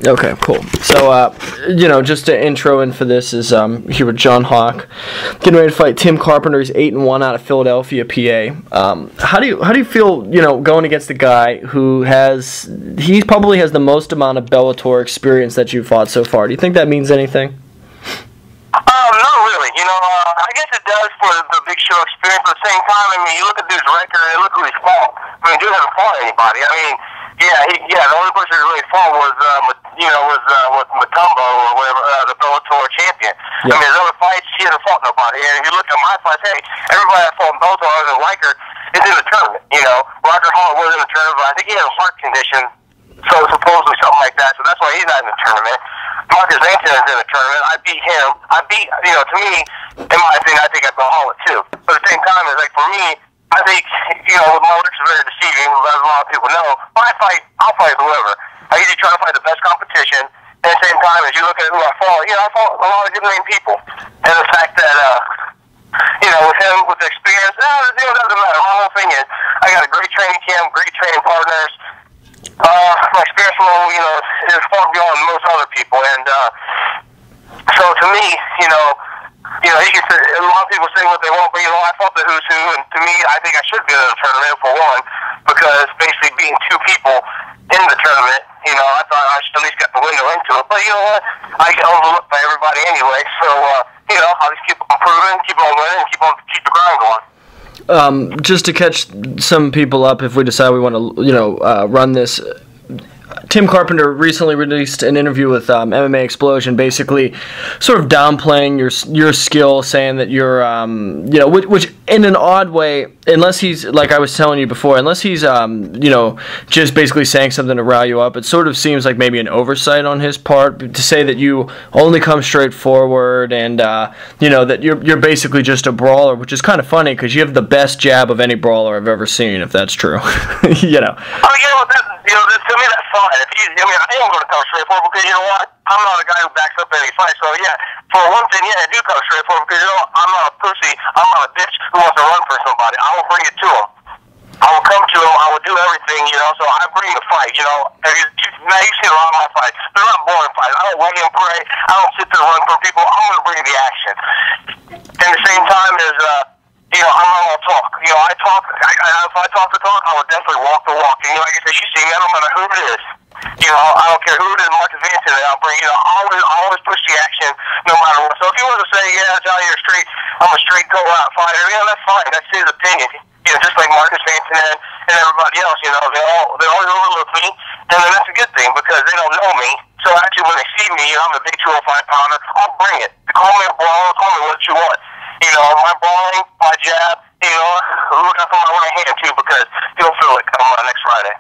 Okay, cool. So, just to intro in for this is here with John Hawk, getting ready to fight Tim Carpenter. He's 8-1 out of Philadelphia, PA. How do you feel, going against the guy who he probably has the most amount of Bellator experience that you've fought so far? Do you think that means anything? Not really. I guess it does for the big show experience. But at the same time, you look at dude's record and look who he's fought. Dude hasn't fought anybody. The only person who really fought was with Mutombo or whatever, the Bellator champion. Yeah. His other fights, he hasn't fought nobody. And if you look at my fights, hey, everybody that fought in Bellator other than Riker is in the tournament. Roger Hall was in the tournament, but I think he had a heart condition, so supposedly something like that. So that's why he's not in the tournament. Marcus Anthony is in the tournament. I beat him. To me, in my opinion, I think I beat Hall too. But at the same time, it's like for me, I think, with my looks are very deceiving, as a lot of people know. When I'll fight whoever. I usually try to fight the best competition. And at the same time, as you look at who I fought, I fought a lot of good name people. And the fact that, with him, with the experience, it doesn't matter. My whole thing is, I got a great training camp, great training partners. My experience level, is far beyond most other people. And, so to me, you can say, a lot of people say what they want, but I fought the who's who, and to me, I think I should be in the tournament for one, because basically being two people in the tournament, I thought I should at least get the window into it. But you know what? I get overlooked by everybody anyway, so I'll just keep on improving, keep on winning, and keep the grind going. Just to catch some people up, if we decide we want to, run this. Tim Carpenter recently released an interview with MMA Explosion, basically sort of downplaying your skill, saying that you're, which in an odd way, unless he's, like I was telling you before, unless he's, just basically saying something to rile you up, it sort of seems like maybe an oversight on his part to say that you only come straight forward and, that you're basically just a brawler, which is kind of funny because you have the best jab of any brawler I've ever seen, if that's true. Oh, to me that's fine. I am going to come straight forward because you know what? I'm not a guy who backs up any fight. So yeah, for one thing, I do come straight forward because I'm not a pussy. I'm not a bitch who wants to run for somebody. I will bring it to him. I will come to him. I will do everything. So I bring the fight. Now you see a lot of my fights. They're not boring fights. I don't wait and pray. I don't sit there and run from people. I'm going to bring the action. And at the same time as I'm not going to talk. I talk. If I talk the talk, I will definitely walk the walk. And like I said, you see me, I don't matter who it is. I don't care who it is, Marcus Anthony, I'll bring, I'll always push the action no matter what. So if you want to say, Johnny, I'm a straight go-out fighter, that's fine. That's his opinion. Just like Marcus Anthony and everybody else, they always overlook me. And then that's a good thing because they don't know me. So actually when they see me, I'm a big 205 pounder, I'll bring it. Call me a brawler, call me what you want. My brawling, my jab, look out for my right hand too because you'll feel it coming next Friday.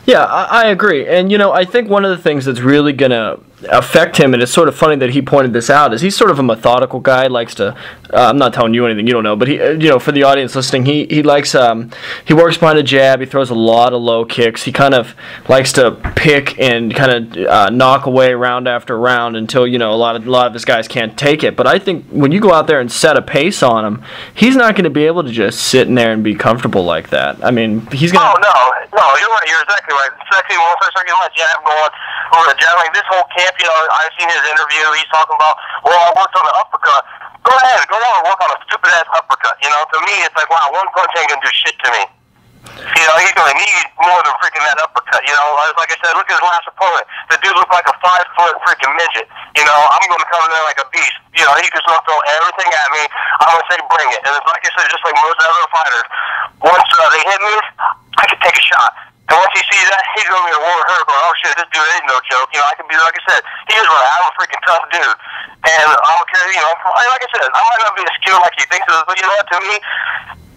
Yeah, I agree. And, I think one of the things that's really going to affect him, and it's sort of funny that he pointed this out, is he's sort of a methodical guy, likes to, I'm not telling you anything you don't know, but he, for the audience listening, he likes, he works behind a jab, he throws a lot of low kicks, he kind of likes to pick and kind of knock away round after round until, a lot of his guys can't take it. But I think when you go out there and set a pace on him, he's not going to be able to just sit in there and be comfortable like that. He's going to... No, you're right, you're exactly right. Especially once I start getting my jab going, or the jab, like this whole camp, I've seen his interview, he's talking about, I worked on the uppercut. Go ahead, go on and work on a stupid-ass uppercut. To me, it's like, wow, one punch ain't going to do shit to me. He's going to need more than freaking that uppercut. Like I said, look at his last opponent. The dude looked like a 5-foot freaking midget. I'm going to come in there like a beast. He just going to throw everything at me. I'm going to say, bring it. And it's like I said, just like most other fighters, once they hit me, I can take a shot. And once he sees that, he's going to be a war hurt going, oh shit, this dude ain't no joke. I can be, like I said, he is right. I'm a freaking tough dude. And I don't care, like I said, I might not be as skilled like he thinks it is, but you know what, to me,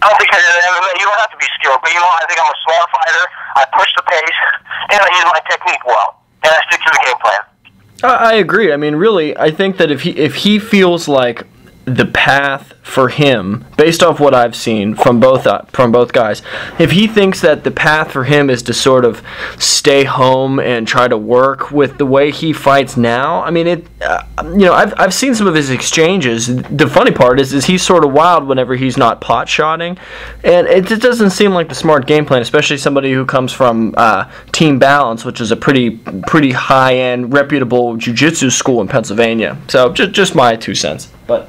I don't think you don't have to be skilled, but I think I'm a smart fighter. I push the pace, and I use my technique well, and I stick to the game plan. I agree. Really, I think that if he feels like the path for him, based off what I've seen from both guys, if he thinks that the path for him is to sort of stay home and try to work with the way he fights now, I mean, I've seen some of his exchanges. The funny part is he's sort of wild whenever he's not pot shotting, and it just doesn't seem like the smart game plan, especially somebody who comes from Team Balance, which is a pretty high-end, reputable jiu-jitsu school in Pennsylvania. So just my 2 cents, but.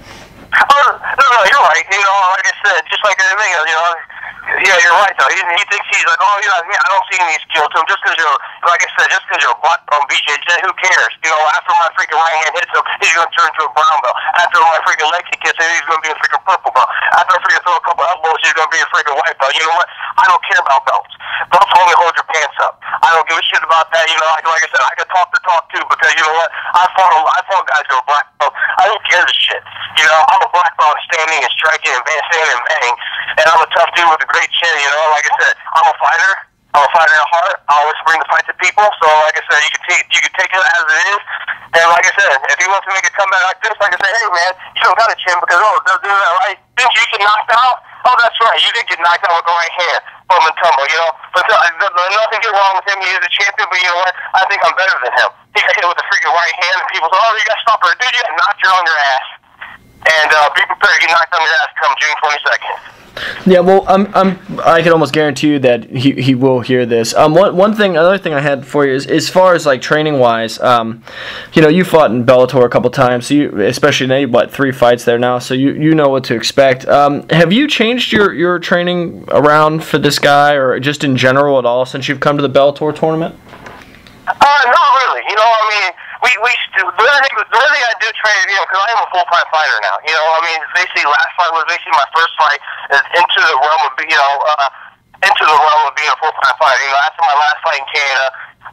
No, you're right. Like I said, just like anything, yeah, you're right, though. He thinks he's like, oh, I don't see any skill to him. Just because like I said, just because you're a black belt BJJ, who cares? After my freaking right hand hits him, he's going to turn into a brown belt. After my freaking leg kick hits him, he's going to be a freaking purple belt. After I freaking throw a couple elbows, he's going to be a freaking white belt. You know what? I don't care about belts. Belts only hold your pants up. I don't give a shit about that. Like I said, I can talk the talk, too, because you know what? I fought guys who are black belts. I don't care the shit. I'm a black belt standing and striking and standing and banging, and I'm a tough dude with a great chin. Like I said, I'm a fighter. I'm a fighter at heart. I always bring the fight to people. So, like I said, you can take it as it is. And like I said, if he wants to make a comeback like this, like I say, hey man, you don't got a chin because they'll do that right. Didn't you get knocked out? Oh, that's right. You did get knocked out with the right hand from and tumble. But nothing get wrong with him. He's a champion. But you know what? I think I'm better than him. He got hit with a freaking right hand, and people say, oh, you got to stop her, dude. You got knocked her on your ass. And be prepared to get knocked on your ass come June 22nd. Yeah, well, I can almost guarantee you that he will hear this. Another thing I had for you is, as far as like training wise, you fought in Bellator a couple times, so especially now you 3 fights there now, so you know what to expect. Have you changed your training around for this guy, or just in general at all, since you've come to the Bellator tournament? Not really. The only thing I do train, because I am a full-time fighter now. Basically, last fight was basically my first fight into the realm of being a full-time fighter. After my last fight in Canada,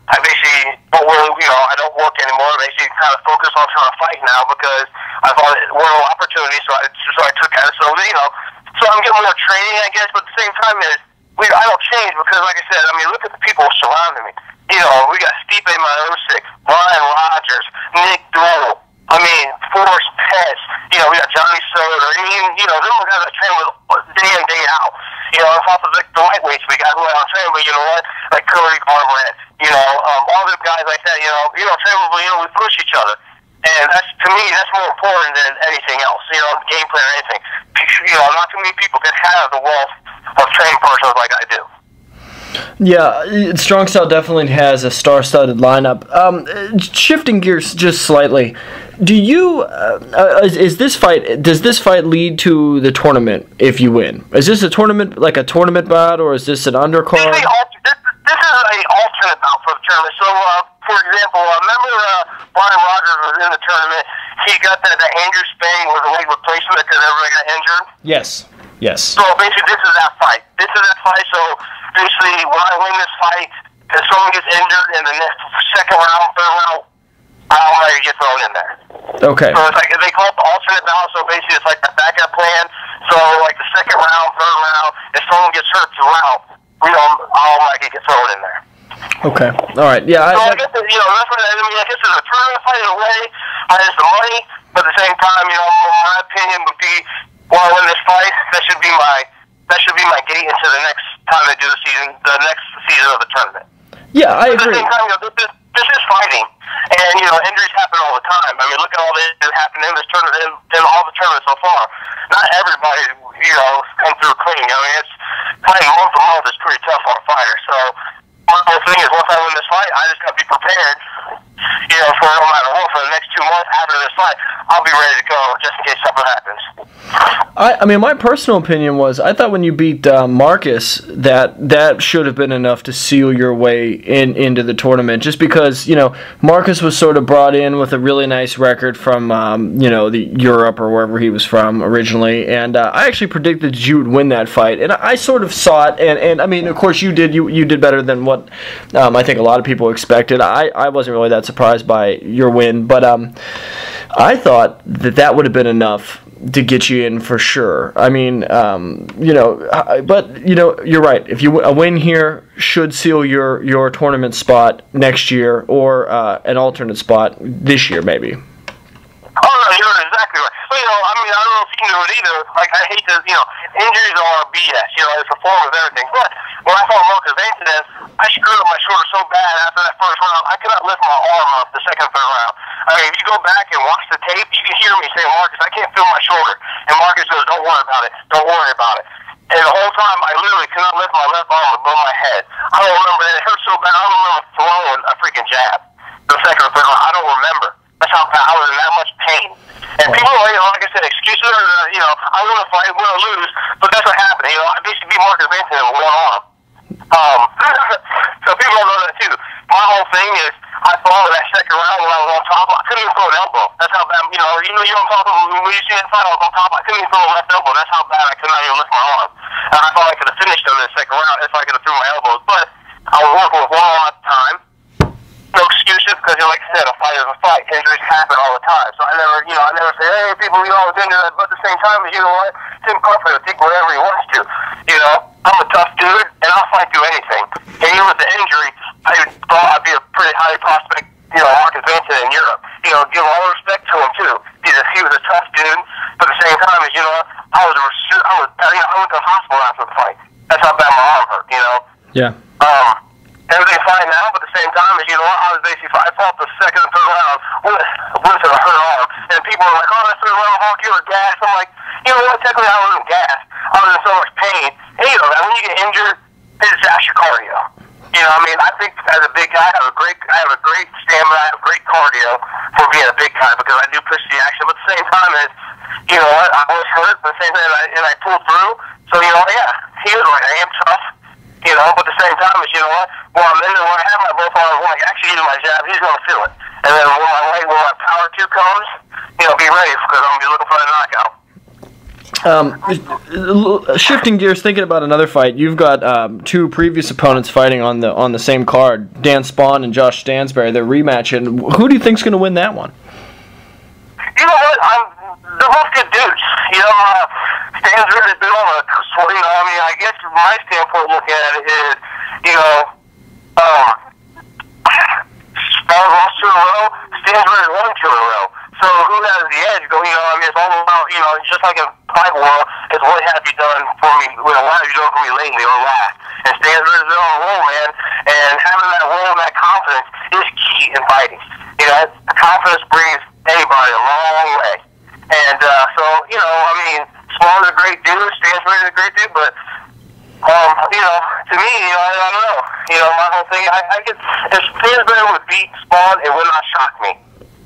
I basically don't really, I don't work anymore. I basically kind of focus on trying to fight now because I thought it were an opportunity, so I took it. So I'm getting more training, I guess. But at the same time, I don't change because, like I said, look at the people surrounding me. We got Stipe Miocic, Ryan Rogers, Nick Dole. Forrest Pence. We got Johnny Soder. Them guys I train with day in, day out. On top of the lightweights we got who I don't train, but you know what? Like Cody Garbrandt. All them guys like that. Train with, we push each other. And to me, that's more important than anything else. Game plan or anything. Not too many people can have the wealth of training persons like I do. Yeah, Strong Style definitely has a star-studded lineup. Shifting gears just slightly, does this fight lead to the tournament if you win? Is this a tournament bout, or is this an undercard? This is an alternate bout for the tournament. So, for example, remember Brian Rogers was in the tournament. He got that Andrew Spang was a leg replacement because everybody got injured. Yes. So basically, this is that fight. So basically, when I win this fight, if someone gets injured in the next second round, third round, I'm ready to get thrown in there. Okay. So it's like they call it the alternate ballot. So basically, it's like a backup plan. So like the second round, third round, if someone gets hurt throughout, I'll get thrown in there. Okay. All right. Yeah. So I guess that's what I guess it's a tournament fight in a way. I have the money, but at the same time, my opinion would be, when I win this fight, that should be my gate into the next time they do the next season of the tournament. Yeah, I agree. At the same time, this is fighting, and injuries happen all the time. Look at all the injuries happening in this tournament, in all the tournaments so far. Not everybody, come through clean. It's fighting month to month is pretty tough on a fighter. So my whole thing is, once I win this fight, I just got to be prepared. For no matter what, for the next 2 months after this fight, I'll be ready to go just in case something happens. My personal opinion was, I thought when you beat Marcus, that should have been enough to seal your way into the tournament. Just because Marcus was sort of brought in with a really nice record from the Europe or wherever he was from originally, and I actually predicted that you would win that fight, and I sort of saw it. And of course you did. You did better than what I think a lot of people expected. I wasn't really that surprised by your win, but I thought that would have been enough to get you in for sure. But you're right. If a win here should seal your tournament spot next year, or an alternate spot this year, maybe. Oh no, you're exactly right. I don't know if solution to it either. Like, I hate to, injuries are BS. It's a form of everything. But when I fought Marcus Ventura, I screwed up my shoulder so bad after that first round, I could not lift my arm up the second, third round. I mean, if you go back and watch the tape, you can hear me say, Marcus, I can't feel my shoulder. And Marcus goes, don't worry about it. Don't worry about it. And the whole time, I literally could not lift my left arm above my head. I don't remember. It hurt so bad. I don't remember throwing a freaking jab the second or third round. I don't remember. That's how bad I was in that much pain. And people, like I said, excuses are, I want to fight, want to lose, but that's what happened. I basically beat Marcus Ventura with one arm. So people don't know that too. My whole thing is, I fought in that second round when I was on top. I couldn't even throw an elbow. That's how bad, you know what I'm talking about. When you see that fight, I was on top. I couldn't even throw a left elbow. That's how bad I could not even lift my arm. And I thought I could have finished him in the second round if I could have threw my elbows. But I was working with one arm at the time. No excuses, because like I said, a fight is a fight. Injuries happen all the time. So I never say, hey, people, I was injured. But at the same time, you know what? Tim Crawford will take whatever he wants to. I'm a tough dude, and I'll fight through anything. And even with the injury, I thought I'd be a pretty high prospect, Marcus Ventura in Europe. Give all respect to him, too. He was a tough dude, but at the same time, I went to the hospital after the fight. That's how bad my arm hurt, Yeah. Everything's fine now, but at the same time, I was basically, I fought the second and third round with a hurt arm. And people were like, oh, that third round, Hawk, you were gassed. I'm like, you know what, technically I wasn't gassed. I was in so much pain. And that when you get injured, it's just your cardio. I think as a big guy, I have a great stamina, I have great cardio for being a big guy because I do push the action. But at the same time, I was hurt, but at the same time, and I pulled through. So, he was right, I am tough. But at the same time, when I have my both arms, when I actually use my jab, he's going to feel it. And then when my power 2 comes, be ready because I'm going to be looking for a knockout. Shifting gears, thinking about another fight, you've got 2 previous opponents fighting on the same card, Dan Spawn and Josh Stansberry. They're rematching. Who do you think's going to win that one? You know what? They're both good dudes. Stansberry's been on a swing. I guess from my standpoint, looking at it is, Spawn lost 2 in a row. Stansberry won 2 in a row. So who has the edge? It's all about, just like in fight world, it's what have you done for me, what have you done for me lately or last? And Stansberry's been on a roll, man, and having that roll and that confidence is key in fighting. Confidence brings anybody a long way. And Spawn's a great dude, Stansberry's a great dude, but to me, I don't know. My whole thing, if Stansberry would beat Spawn, it would not shock me.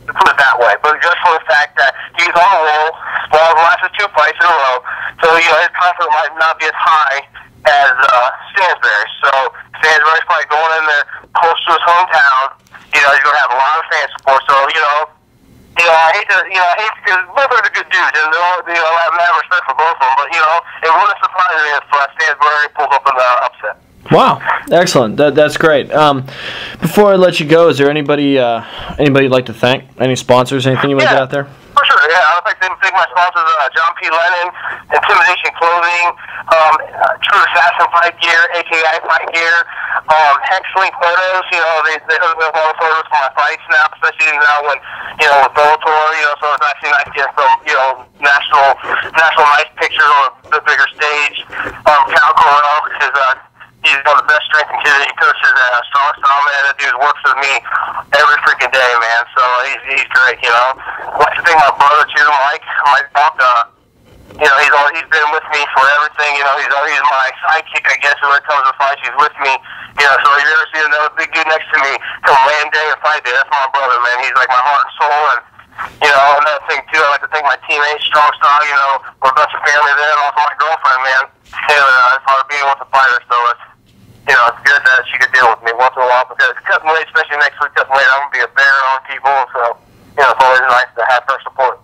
To put it that way, but just for the fact that he's on a roll, Spawn lasted 2 fights in a row, so his confidence might not be as high as Stansberry. So Stansberry's probably going in there close to his hometown. He's going to have a lot of fan support. So I hate because both are the good dudes, and I have respect for both of them. But it wouldn't surprise me if Stansberry pulls up in the upset. Wow, excellent. That's great. Before I let you go, is there anybody you'd like to thank? Any sponsors? Anything you want to get out there? For sure, yeah. I would like to thank my sponsors, John P. Lennon, Intimidation Clothing, True Assassin Fight Gear, AKI Fight Gear, Hexlink Photos. They hook me up all the photos for my fights now, especially now when with Bellator. So it's actually nice to get some national nice pictures on the bigger stage. Cal Corral is he's one of the best strength and conditioning coaches at Strong Style, man. That dude works with me every freaking day, man. So he's great, I'd like to thank my brother too, Mike Buck. He's been with me for everything. He's my sidekick, I guess, when it comes to fights. He's with me. So if you ever see another big dude next to me come land day or fight day, that's my brother, man. He's like my heart and soul. And another thing too, I'd like to thank my teammates, Strong Style. We're a bunch of family there, and also my girlfriend, man. Taylor, it's hard being with a fighter, so it's good that she could deal with me once in a while because cutting weight, especially next week, cutting weight, I'm going to be a bear on people. So, it's always nice to have her support.